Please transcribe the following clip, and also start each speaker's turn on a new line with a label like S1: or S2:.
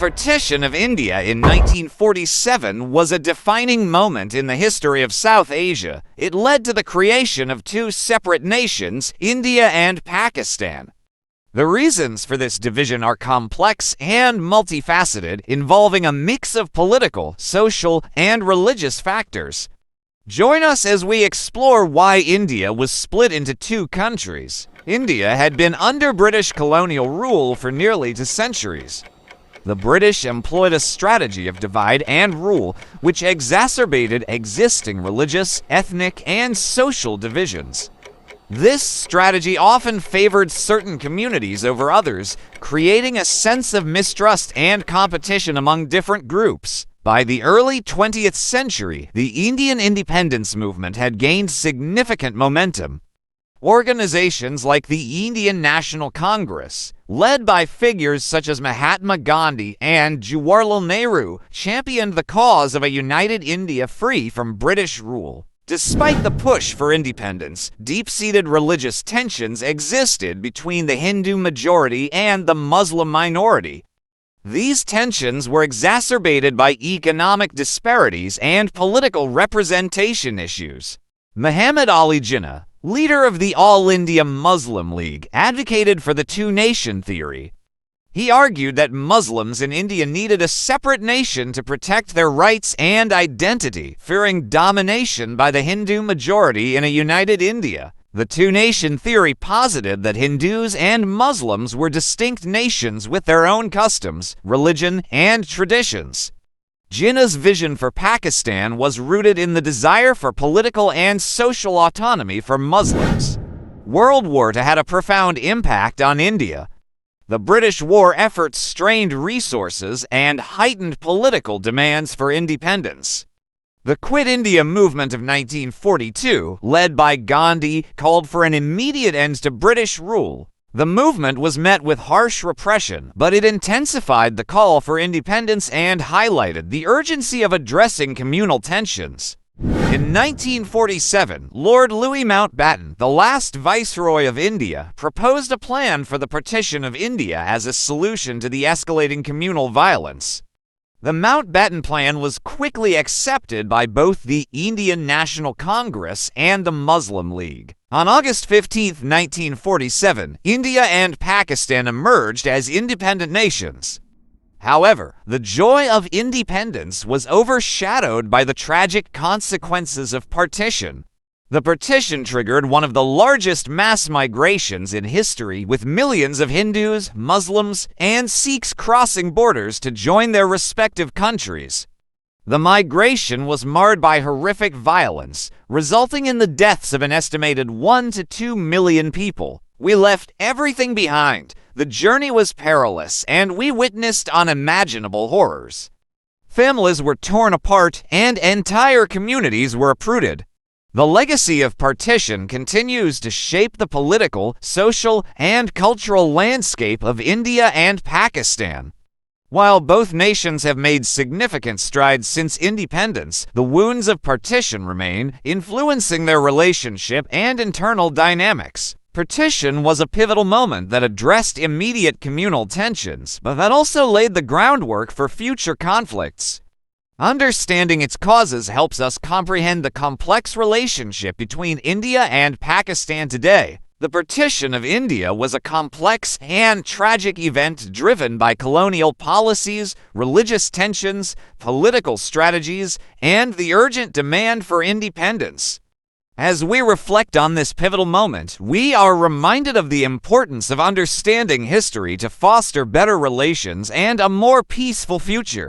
S1: partition of India in 1947 was a defining moment in the history of South Asia. It led to the creation of two separate nations, India and Pakistan. The reasons for this division are complex and multifaceted, involving a mix of political, social, and religious factors. Join us as we explore why India was split into two countries. India had been under British colonial rule for nearly 2 centuries. The British employed a strategy of divide and rule, which exacerbated existing religious, ethnic, and social divisions. This strategy often favored certain communities over others, creating a sense of mistrust and competition among different groups. By the early 20th century, the Indian independence movement had gained significant momentum. Organizations like the Indian National Congress, led by figures such as Mahatma Gandhi and Jawaharlal Nehru, championed the cause of a united India free from British rule. Despite the push for independence, deep-seated religious tensions existed between the Hindu majority and the Muslim minority. These tensions were exacerbated by economic disparities and political representation issues. Muhammad Ali Jinnah, leader of the All India Muslim League, advocated for the two-nation theory. He argued that Muslims in India needed a separate nation to protect their rights and identity, fearing domination by the Hindu majority in a united India. The two-nation theory posited that Hindus and Muslims were distinct nations with their own customs, religion, and traditions. Jinnah's vision for Pakistan was rooted in the desire for political and social autonomy for Muslims. World War II had a profound impact on India. The British war effort strained resources and heightened political demands for independence. The Quit India movement of 1942, led by Gandhi, called for an immediate end to British rule. The movement was met with harsh repression, but it intensified the call for independence and highlighted the urgency of addressing communal tensions. In 1947, Lord Louis Mountbatten, the last Viceroy of India, proposed a plan for the partition of India as a solution to the escalating communal violence. The Mountbatten Plan was quickly accepted by both the Indian National Congress and the Muslim League. On August 15, 1947, India and Pakistan emerged as independent nations. However, the joy of independence was overshadowed by the tragic consequences of partition. The partition triggered one of the largest mass migrations in history, with millions of Hindus, Muslims, and Sikhs crossing borders to join their respective countries. The migration was marred by horrific violence, resulting in the deaths of an estimated 1 to 2 million people. We left everything behind. The journey was perilous, and we witnessed unimaginable horrors. Families were torn apart, and entire communities were uprooted. The legacy of partition continues to shape the political, social, and cultural landscape of India and Pakistan. While both nations have made significant strides since independence, the wounds of partition remain, influencing their relationship and internal dynamics. Partition was a pivotal moment that addressed immediate communal tensions, but that also laid the groundwork for future conflicts. Understanding its causes helps us comprehend the complex relationship between India and Pakistan today. The partition of India was a complex and tragic event driven by colonial policies, religious tensions, political strategies, and the urgent demand for independence. As we reflect on this pivotal moment, we are reminded of the importance of understanding history to foster better relations and a more peaceful future.